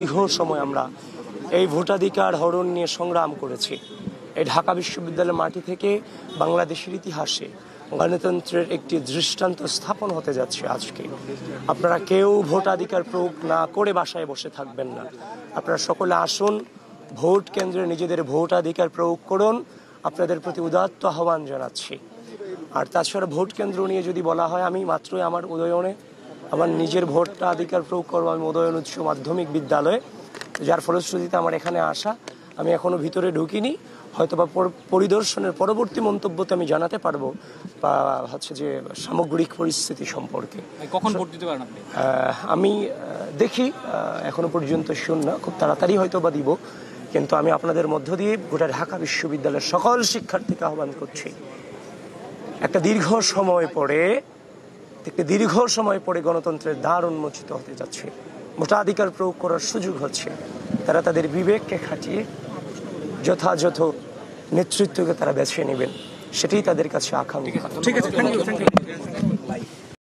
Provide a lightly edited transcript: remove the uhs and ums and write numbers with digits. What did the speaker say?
দীর্ঘ সময় আমরা এই ভোটাধিকার হরণ নিয়ে সংগ্রাম করেছি। এই ঢাকা বিশ্ববিদ্যালয়ের মাটি থেকে বাংলাদেশের ইতিহাসে গণতন্ত্রের একটি দৃষ্টান্ত স্থাপন হতে যাচ্ছে আজকে। আপনারা কেউ ভোটাধিকার প্রয়োগ না করে বাসায় বসে থাকবেন না। আপনারা সকলে আসুন, ভোট কেন্দ্রে নিজেদের ভোটাধিকার প্রয়োগ করুন। আপনাদের প্রতি উদাত্ত আহ্বান জানাচ্ছি। আর তাছাড়া ভোট কেন্দ্র নিয়ে যদি বলা হয়, আমি মাত্রই আমার উদয়নে আমার নিজের ভোটাধিকার প্রয়োগ করবো। আমি উদয়ন উচ্চ মাধ্যমিক বিদ্যালয়ে, যার ফলশ্রুতিতে আমার এখানে আসা। আমি এখনো ভিতরে ঢুকিনি, হয়তোবা পরিদর্শনের পরবর্তী মন্তব্যতে আমি জানাতে পারবো বা যে সামগ্রিক পরিস্থিতি সম্পর্কে। কখন ভোট দিতে পারেন আপনি? আমি দেখি, এখনো পর্যন্ত শূন্য, খুব তাড়াতাড়ি হয়তো বা দিব। কিন্তু আমি আপনাদের মধ্য দিয়ে গোটা ঢাকা বিশ্ববিদ্যালয়ের সকল শিক্ষার্থীকে আহ্বান করছি, একটা দীর্ঘ সময় পরে গণতন্ত্রের দ্বার উন্মোচিত হতে যাচ্ছে। ভোটাধিকার প্রয়োগ করার সুযোগ হচ্ছে। তারা তাদের বিবেককে খাটিয়ে যথাযথ নেতৃত্বকে তারা বেছে নেবেন, সেটাই তাদের কাছে আকাঙ্ক্ষা। ঠিক আছে, থ্যাংক ইউ।